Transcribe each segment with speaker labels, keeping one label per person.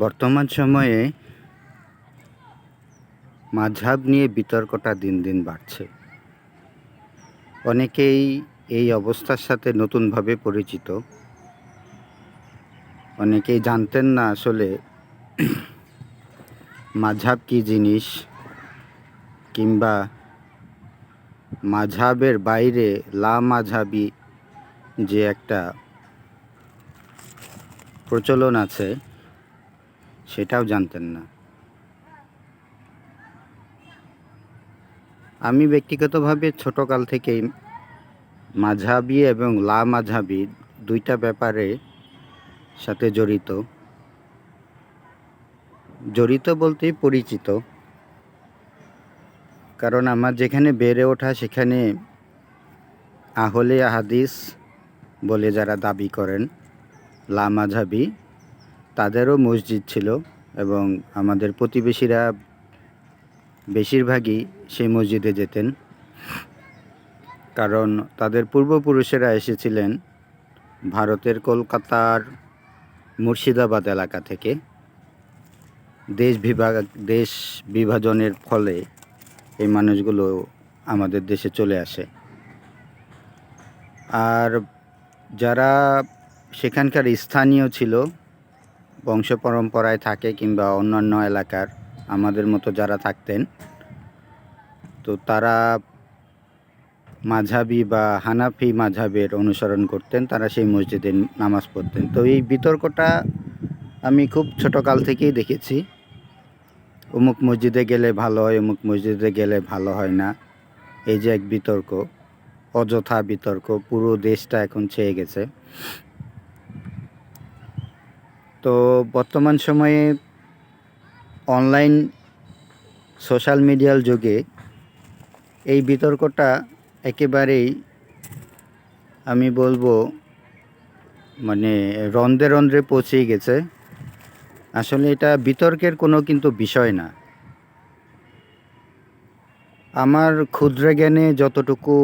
Speaker 1: বর্তমান সময়ে মাযহাব নিয়ে বিতর্কটা দিন দিন বাড়ছে। অনেকেই এই অবস্থার সাথে নতুনভাবে পরিচিত। অনেকেই জানতেন না আসলে মাযহাব কী জিনিস, কিংবা মাযহাবের বাইরে লামাযহাবী যে একটা প্রচলন আছে সেটাও জানতেন না। আমি ব্যক্তিগতভাবে ছোটকাল থেকেই মাযহাবী এবং লামাযহাবী দুইটা ব্যাপারে সাথে জড়িত বলতেই পরিচিত। কারণ আমার যেখানে বেড়ে ওঠা সেখানে আহলে হাদিস বলে যারা দাবি করেন লামাযহাবী, তাদেরও মসজিদ ছিল এবং আমাদের প্রতিবেশীরা বেশিরভাগই সেই মসজিদে যেতেন। কারণ তাদের পূর্বপুরুষেরা এসেছিলেন ভারতের কলকাতার মুর্শিদাবাদ এলাকা থেকে। দেশ বিভাজনের ফলে এই মানুষগুলো আমাদের দেশে চলে আসে। আর যারা সেখানকার স্থানীয় ছিল, বংশ পরম্পরায় থাকে কিংবা অন্যান্য এলাকার আমাদের মতো যারা থাকতেন, তো তারা মাযহাবী বা হানাফি মাযহাবের অনুসরণ করতেন। তারা সেই মসজিদে নামাজ পড়তেন। তো এই বিতর্কটা আমি খুব ছোটকাল থেকেই দেখেছি। অমুক মসজিদে গেলে ভালো হয়, অমুক মসজিদে গেলে ভালো হয় না, এই যে এক বিতর্ক, অযথা বিতর্ক, পুরো দেশটা এখন ছেয়ে গেছে। তো বর্তমান সময়ে অনলাইন সোশ্যাল মিডিয়ার যুগে এই বিতর্কটা একেবারেই আমি বলবো মানে রন্ধ্রে রন্ধ্রে পৌঁছে গেছে। আসলে এটা বিতর্কের কোনো কিন্তু বিষয় না। আমার ক্ষুদ্র জ্ঞানে যতটুকু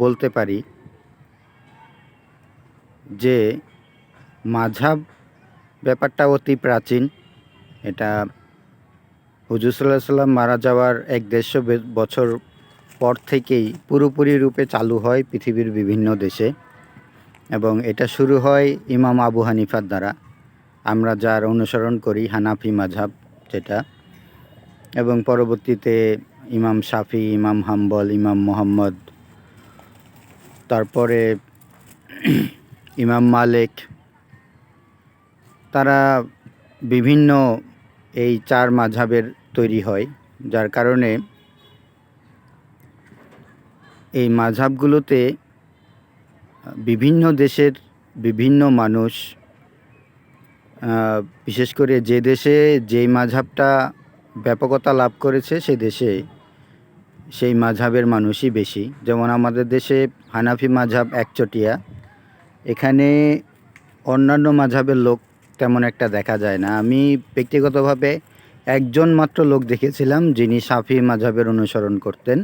Speaker 1: বলতে পারি যে মাযহাব ব্যাপারটা অতি প্রাচীন। এটা হুজুর সাল্লাল্লাহু আলাইহি সাল্লাম মারা যাওয়ার ১৫০ বছর পর থেকেই পুরোপুরি রূপে চালু হয় পৃথিবীর বিভিন্ন দেশে, এবং এটা শুরু হয় ইমাম আবু হানিফার দ্বারা। আমরা যার অনুসরণ করি হানাফি মাযহাব যেটা, এবং পরবর্তীতে ইমাম শাফি, ইমাম হাম্বল, ইমাম মুহাম্মদ, তারপরে ইমাম মালিক, তারা বিভিন্ন এই ৪ মাযহাবের তৈরি হয়। যার কারণে এই মাযহাবগুলোতে বিভিন্ন দেশের বিভিন্ন মানুষ, বিশেষ করে যে দেশে যেই মাযহাবটা ব্যাপকতা লাভ করেছে সে দেশে সেই মাযহাবের মানুষই বেশি। যেমন আমাদের দেশে হানাফি মাযহাব একচটিয়া, এখানে অন্যান্য মাযহাবের লোক তেমন একটা দেখা যায় না। আমি ব্যক্তিগতভাবে একজন মাত্র লোক দেখেছিলাম যিনি শাফি মাযহাবের অনুসরণ করতেন,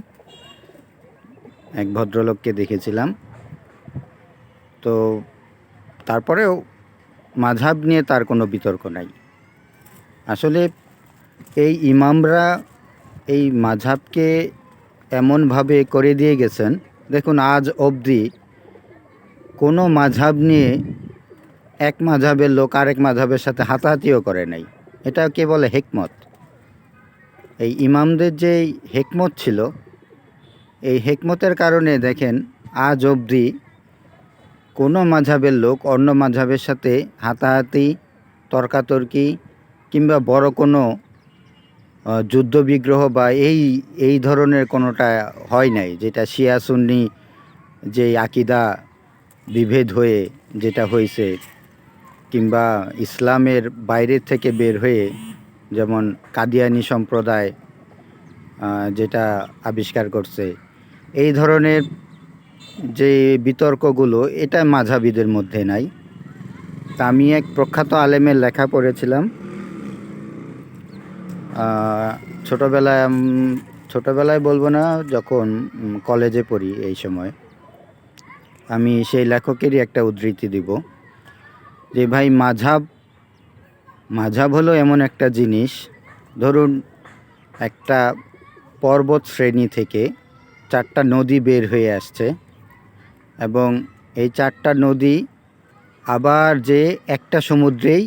Speaker 1: এক ভদ্রলোককে দেখেছিলাম। তো তারপরেও মাযহাব নিয়ে তার কোনো বিতর্ক নাই। আসলে এই ইমামরা এই মাযহাবকে এমনভাবে করে দিয়ে গেছেন, দেখুন আজ অবধি কোনো মাযহাব নিয়ে এক মাযহাবের লোক আরেক মাযহাবের সাথে হাতাহাতিও করে নাই। এটা কে বলে হিকমত। এই ইমামদের যে হিকমত ছিল, এই হিকমতের কারণে দেখেন আজ অবধি কোনো মাযহাবের লোক অন্য মাযহাবের সাথে হাতাহাতি, তর্কাতর্কি কিংবা বড় কোনো যুদ্ধবিগ্রহ বা এই ধরনের কোনোটা হয় নাই, যেটা শিয়া সুন্নি যে আকিদা বিভেদ হয়ে যেটা হয়েছে, কিংবা ইসলামের বাইরের থেকে বের হয়ে যেমন কাদিয়ানি সম্প্রদায় যেটা আবিষ্কার করছে, এই ধরনের যে বিতর্কগুলো, এটা মাযহাবীদের মধ্যে নাই। তা আমি এক প্রখ্যাত আলেমের লেখা পড়েছিলাম ছোটোবেলায় বলবো না, যখন কলেজে পড়ি এই সময়। আমি সেই লেখকেরই একটা উদ্ধৃতি দিব যে ভাই, মাযহাব মাঝহাব হলো এমন একটা জিনিস, ধরুন একটা পর্বত শ্রেণী থেকে 4টা নদী বের হয়ে আসছে এবং এই 4টা নদী আবার যে একটা সমুদ্রেই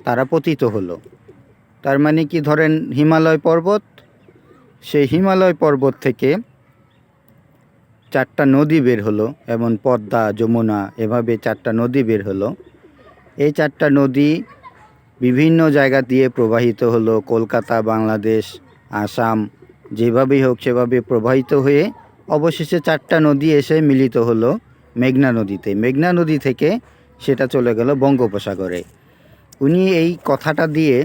Speaker 1: তারা পতিত হলো। তার মানে কি, ধরেন হিমালয় পর্বত, সেই হিমালয় পর্বত থেকে 4টা নদী বের হলো, এবং পদ্মা, যমুনা, এভাবে 4টা নদী বের হলো। এই 4টা নদী বিভিন্ন জায়গা দিয়ে প্রবাহিত হলো, কলকাতা, বাংলাদেশ, আসাম, যেভাবেই হোক সেভাবে প্রবাহিত হয়ে অবশেষে 4টা নদী এসে মিলিত হলো মেঘনা নদীতে। মেঘনা নদী থেকে সেটা চলে গেল বঙ্গোপসাগরে। উনি এই কথাটা দিয়ে,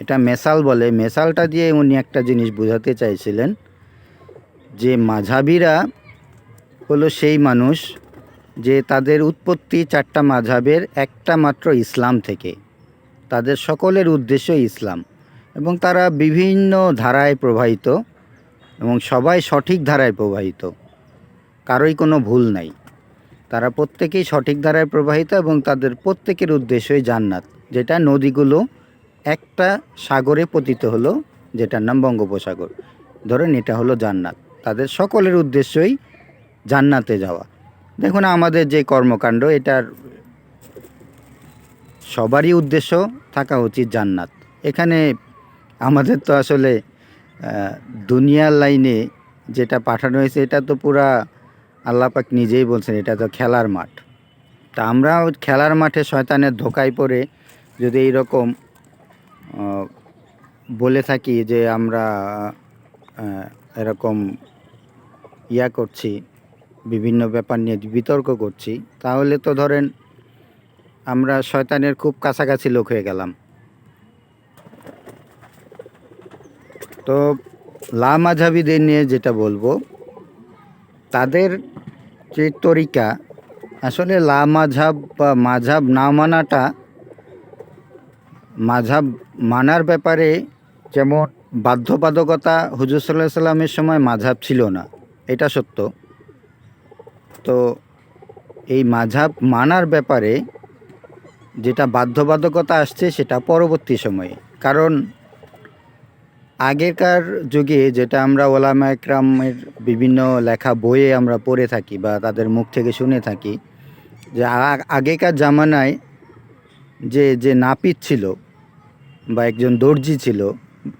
Speaker 1: এটা মেসাল বলে, মেসালটা দিয়ে উনি একটা জিনিস বোঝাতে চাইছিলেন যে মাঝহাবিরা হলো সেই মানুষ যে তাদের উৎপত্তি 4টা মাযহাবের একটা মাত্র ইসলাম থেকে। তাদের সকলের উদ্দেশ্য ইসলাম, এবং তারা বিভিন্ন ধারায় প্রবাহিত, এবং সবাই সঠিক ধারায় প্রবাহিত, কারোই কোনো ভুল নাই। তারা প্রত্যেকেই সঠিক ধারায় প্রবাহিত এবং তাদের প্রত্যেকের উদ্দেশ্যই জান্নাত, যেটা নদীগুলো একটা সাগরে পতিত হলো, যেটার নাম বঙ্গোপসাগর। ধরেন এটা হলো জান্নাত, তাদের সকলের উদ্দেশ্যই জান্নাতে যাওয়া। দেখুন আমাদের যে কর্মকাণ্ড, এটার সবারই উদ্দেশ্য থাকা উচিত জান্নাত। এখানে আমাদের তো আসলে দুনিয়ার লাইনে যেটা পাঠানো হয়েছে, এটা তো পুরা আল্লাহ পাক নিজেই বলছেন এটা তো খেলার মাঠ। তা আমরা খেলার মাঠে শয়তানের ধোকায় পড়ে যদি এইরকম বলে থাকি যে আমরা এরকম করছি, বিভিন্ন ব্যাপার নিয়ে বিতর্ক করছি, তাহলে তো ধরেন আমরা শয়তানের খুব কাছাকাছি লোক হয়ে গেলাম। তো লামাঝহাবিদের নিয়ে যেটা বলবো, তাদের যে তরিকা, আসলে লামাঝহাব বা মাঝহাব না মানাটা, মাঝহাব মানার ব্যাপারে যেমন বাধ্যবাধকতা হুজুর সাল্লাল্লাহু আলাইহি সাল্লামের সময় মাঝহাব ছিল না, এটা সত্য। তো এই মাঝহাব মানার ব্যাপারে যেটা বাধ্যবাধকতা আসছে সেটা পরবর্তী সময়ে। কারণ আগেকার যুগে যেটা আমরা ওলামা একরামের বিভিন্ন লেখা বইয়ে আমরা পড়ে থাকি বা তাদের মুখ থেকে শুনে থাকি, যে আগেকার জামানায় যে নাপিত ছিল বা একজন দর্জি ছিল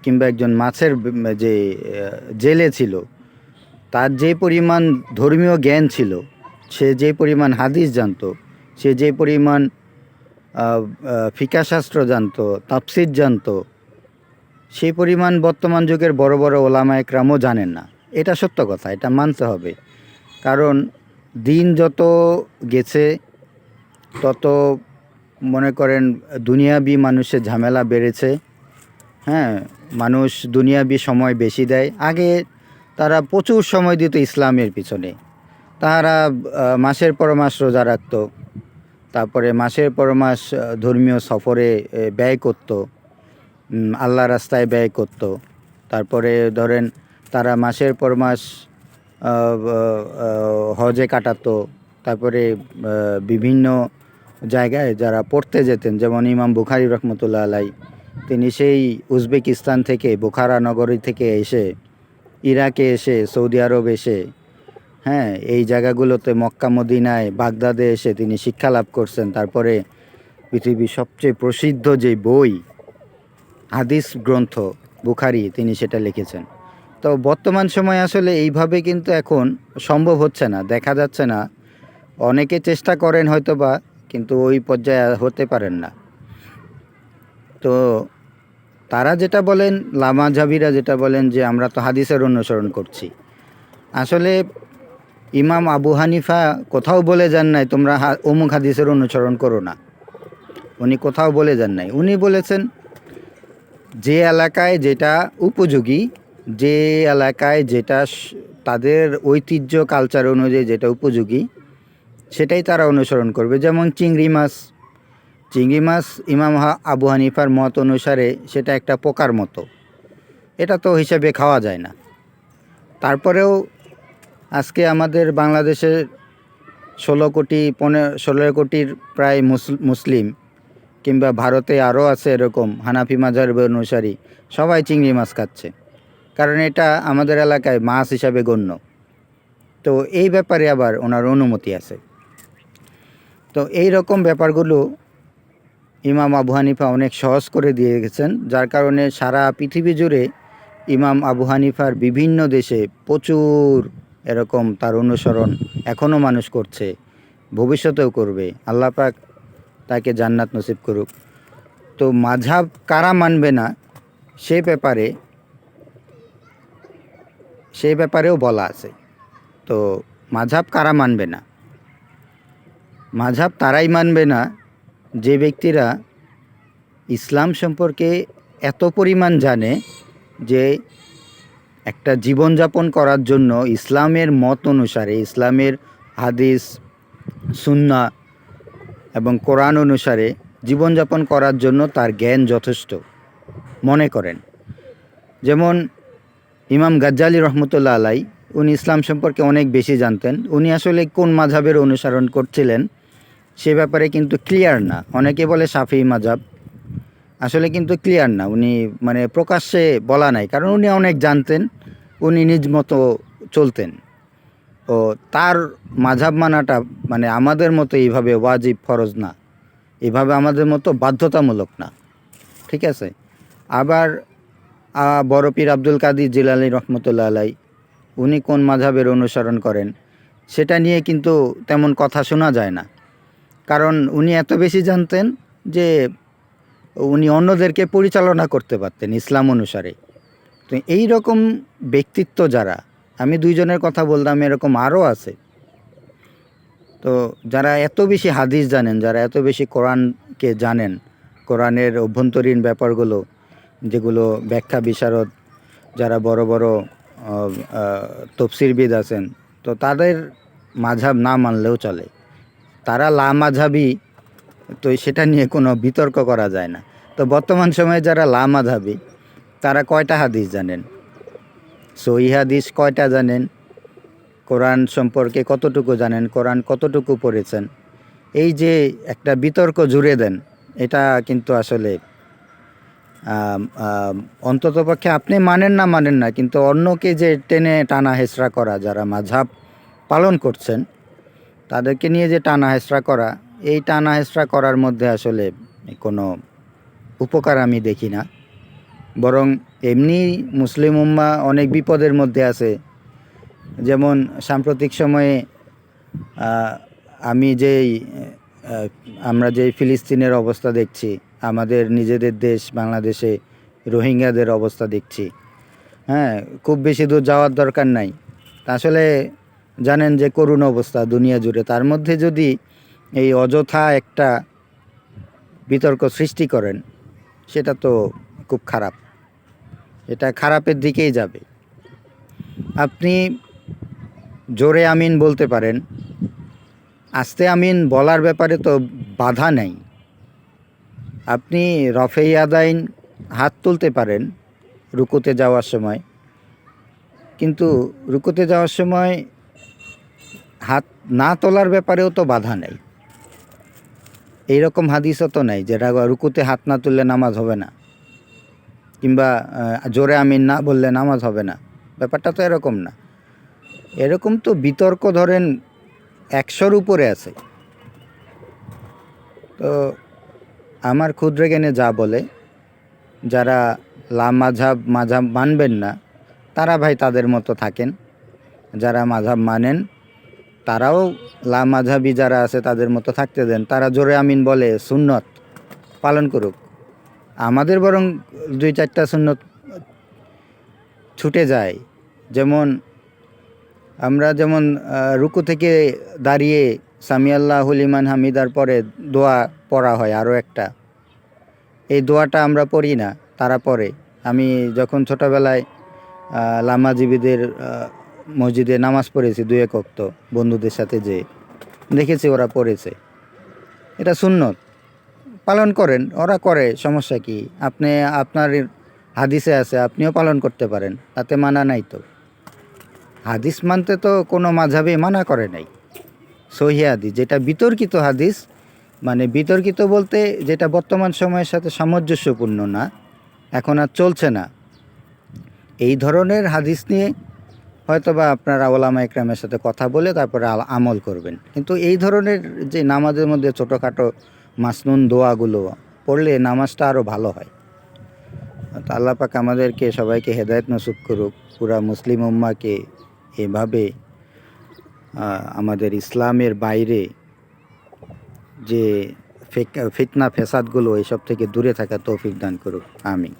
Speaker 1: কিংবা একজন মাছের যে জেলে ছিল, তার যে পরিমাণ ধর্মীয় জ্ঞান ছিল, সে যে পরিমাণ হাদিস জানতো, সে যে পরিমাণ ফিকাশাস্ত্র জানতো, তাফসির জানতো, সেই পরিমাণ বর্তমান যুগের বড় বড় ওলামা একরামও জানেন না। এটা সত্য কথা, এটা মানতে হবে। কারণ দিন যত গেছে তত মনে করেন দুনিয়াবি মানুষের ঝামেলা বেড়েছে। হ্যাঁ, মানুষ দুনিয়াবি সময় বেশি দেয়। আগে তারা প্রচুর সময় দিত ইসলামের পিছনে। তারা মাসের পর মাস রোজা রাখত, তারপরে মাসের পর মাস ধর্মীয় সফরে ব্যয় করত, আল্লাহ রাস্তায় ব্যয় করত। তারপরে ধরেন তারা মাসের পর মাস হজে কাটাতো। তারপরে বিভিন্ন জায়গায় যারা পড়তে যেতেন, যেমন ইমাম বুখারী রহমতুল্লাহ আলাই, তিনি সেই উজবেকিস্তান থেকে, বুখারা নগরী থেকে এসে, ইরাকে এসে, সৌদি আরব এসে, হ্যাঁ, এই জায়গাগুলোতে মক্কা মদিনায়, বাগদাদে এসে তিনি শিক্ষা লাভ করছেন। তারপরে পৃথিবীর সবচেয়ে প্রসিদ্ধ যে বই, হাদিস গ্রন্থ বুখারী, তিনি সেটা লিখেছেন। তো বর্তমান সময় আসলে এইভাবে কিন্তু এখন সম্ভব হচ্ছে না, দেখা যাচ্ছে না। অনেকে চেষ্টা করেন হয়তোবা, কিন্তু ওই পর্যায়ে হতে পারেন না। তো তারা যেটা বলেন, লামাঝহাবিরা যেটা বলেন যে আমরা তো হাদিসের অনুসরণ করছি, আসলে ইমাম আবু হানিফা কোথাও বলে যান নাই তোমরা অমুক হাদিসের অনুসরণ করো না। উনি কোথাও বলে যান নাই। উনি বলেছেন যে এলাকায় যেটা উপযোগী, যে এলাকায় যেটা তাদের ঐতিহ্য কালচার অনুযায়ী যেটা উপযোগী, সেটাই তারা অনুসরণ করবে। যেমন চিংড়ি মাছ, চিংড়ি মাছ ইমাম আবু হানিফার মত অনুসারে সেটা একটা পোকার মতো, এটা তো হিসেবে খাওয়া যায় না। তারপরেও আজকে আমাদের বাংলাদেশের 16 কোটির প্রায় মুসলিম, কিংবা ভারতে আরও আছে এরকম হানাফি মাযহাবের অনুসারী, সবাই চিংড়ি মাছ খাচ্ছে, কারণ এটা আমাদের এলাকায় মাছ হিসাবে গণ্য। তো এই ব্যাপারে আবার ওনার অনুমতি আছে। তো এই রকম ব্যাপারগুলো ইমাম আবু হানিফা অনেক সহজ করে দিয়ে গেছেন, যার কারণে সারা পৃথিবী জুড়ে ইমাম আবু হানিফার বিভিন্ন দেশে প্রচুর এরকম তার অনুসরণ এখনও মানুষ করছে, ভবিষ্যতেও করবে। আল্লাহ পাক তাকে জান্নাত নসিব করুক। তো মাযহাব কারা মানবে না সেই ব্যাপারেও বলা আছে। তো মাযহাব কারা মানবে না? মাযহাব তারাই মানবে না যে ব্যক্তিরা ইসলাম সম্পর্কে এত পরিমাণ জানে যে একটা জীবনযাপন করার জন্য ইসলামের মত অনুসারে, ইসলামের হাদিস, সুন্নাহ এবং কোরআন অনুসারে জীবনযাপন করার জন্য তার জ্ঞান যথেষ্ট মনে করেন। যেমন ইমাম গাজ্জালী রহমতুল্লাহ আলাই, উনি ইসলাম সম্পর্কে অনেক বেশি জানতেন। উনি আসলে কোন মাযহাবের অনুসরণ করছিলেন সে ব্যাপারে কিন্তু ক্লিয়ার না। অনেকে বলে শাফিঈ মাযহাব, আসলে কিন্তু ক্লিয়ার না। উনি মানে প্রকাশ্যে বলা নাই, কারণ উনি অনেক জানতেন, উনি নিজ মতো চলতেন। ও তার মাযহাব মানাটা মানে আমাদের মতো এইভাবে ওয়াজিব ফরজ না, এভাবে আমাদের মতো বাধ্যতামূলক না, ঠিক আছে। আবার বড় পীর আব্দুল কাদির জিলানী রহমতুল্লাহ আলাই, উনি কোন মাযহাবের অনুসরণ করেন সেটা নিয়ে কিন্তু তেমন কথা শোনা যায় না, কারণ উনি এত বেশি জানতেন যে উনি অন্যদেরকে পরিচালনা করতে পারতেন ইসলাম অনুসারে। তো এই রকম ব্যক্তিত্ব যারা, আমি দুইজনের কথা বললাম, এরকম আরও আছে। তো যারা এত বেশি হাদিস জানেন, যারা এত বেশি কোরআনকে জানেন, কোরআনের অভ্যন্তরীণ ব্যাপারগুলো যেগুলো ব্যাখ্যা বিশারদ, যারা বড় বড় তফসিরবিদ আছেন, তো তাদের মাযহাব না মানলেও চলে, তারা লা মাযহাবী, তো সেটা নিয়ে কোনো বিতর্ক করা যায় না। তো বর্তমান সময়ে যারা লা মাযহাবী তারা কয়টা হাদিস জানেন, সহিহ হাদিস কয়টা জানেন, কোরআন সম্পর্কে কতটুকু জানেন, কোরআন কতটুকু পড়েছেন, এই যে একটা বিতর্ক জুড়ে দেন, এটা কিন্তু আসলে অন্ততপক্ষে আপনি মানেন না, কিন্তু অন্যকে যে টেনে টানা হেঁচড়া করা, যারা মাযহাব পালন করছেন তাদেরকে নিয়ে যে টানা হেঁচড়া করা, এই টানা হেঁচড়া করার মধ্যে আসলে কোনো উপকার আমি দেখি না। বরং এমনি মুসলিম উম্মাহ অনেক বিপদের মধ্যে আছে। যেমন সাম্প্রতিক সময়ে আমরা যেই ফিলিস্তিনের অবস্থা দেখছি, আমাদের নিজেদের দেশ বাংলাদেশে রোহিঙ্গাদের অবস্থা দেখছি, হ্যাঁ, খুব বেশি দূর যাওয়ার দরকার নাই। আসলে জানেন যে করুণ অবস্থা দুনিয়া জুড়ে, তার মধ্যে যদি এই অযথা একটা বিতর্ক সৃষ্টি করেন, সেটা তো খুব খারাপ, এটা খারাপের দিকেই যাবে। আপনি জোরে আমিন বলতে পারেন, আস্তে আমিন বলার ব্যাপারে তো বাধা নেই। আপনি রফে ইয়াদাইন হাত তুলতে পারেন রুকুতে যাওয়ার সময়, কিন্তু রুকুতে যাওয়ার সময় হাত না তোলার ব্যাপারেও তো বাধা নেই। এইরকম হাদিসও তো নেই যে রুকুতে হাত না তুললে নামাজ হবে না, কিংবা জোরে আমিন না বললে নামাজ হবে না। ব্যাপারটা তো এরকম না। এরকম তো বিতর্ক ধরেন 100-র উপরে আছে। তো আমার ক্ষুদ্র জ্ঞানে যা বলে, যারা মাযহাব মানবেন না তারা ভাই তাদের মতো থাকেন, যারা মাযহাব মানেন তারাও মাযহাবী যারা আছে তাদের মতো থাকতে দেন। তারা জোরে আমিন বলে সুন্নত পালন করুক, আমাদের বরং 2-4টা সুন্নত ছুটে যায়। যেমন আমরা রুকু থেকে দাঁড়িয়ে সামি আল্লাহু লিমান হামিদার পরে দোয়া পড়া হয়, আরও একটা, এই দোয়াটা আমরা পড়ি না, তারা পড়ে। আমি যখন ছোটোবেলায় লামাজীবীদের মসজিদে নামাজ পড়েছি 2-1 ওয়াক্ত, বন্ধুদের সাথে যে দেখেছি ওরা পড়েছে, এটা সুন্নত, পালন করেন, ওরা করে, সমস্যা কি? আপনার হাদিসে আছে, আপনিও পালন করতে পারেন, তাতে মানা নাই তো। হাদিস মানতে তো কোনো মাযহাবে মানা করে নাই। সহিহ হাদিস যেটা বিতর্কিত হাদিস, মানে বিতর্কিত বলতে যেটা বর্তমান সময়ের সাথে সামঞ্জস্যপূর্ণ না, এখন আর চলছে না, এই ধরনের হাদিস নিয়ে হয়তোবা আপনারা ওলামা একরামের সাথে কথা বলে তারপরে আমল করবেন। কিন্তু এই ধরনের যে নামাজের মধ্যে ছোটোখাটো মাসনুন দোয়াগুলো পড়লে নামাজটা আরও ভালো হয়। তো আল্লাহ পাক আমাদেরকে সবাইকে হেদায়েত নসিব করুক, পুরা মুসলিম উম্মাহকে এভাবে আমাদের ইসলামের বাইরে যে ফিতনা ফেসাদগুলো এসব থেকে দূরে থাকা তৌফিক দান করুক। আমিন।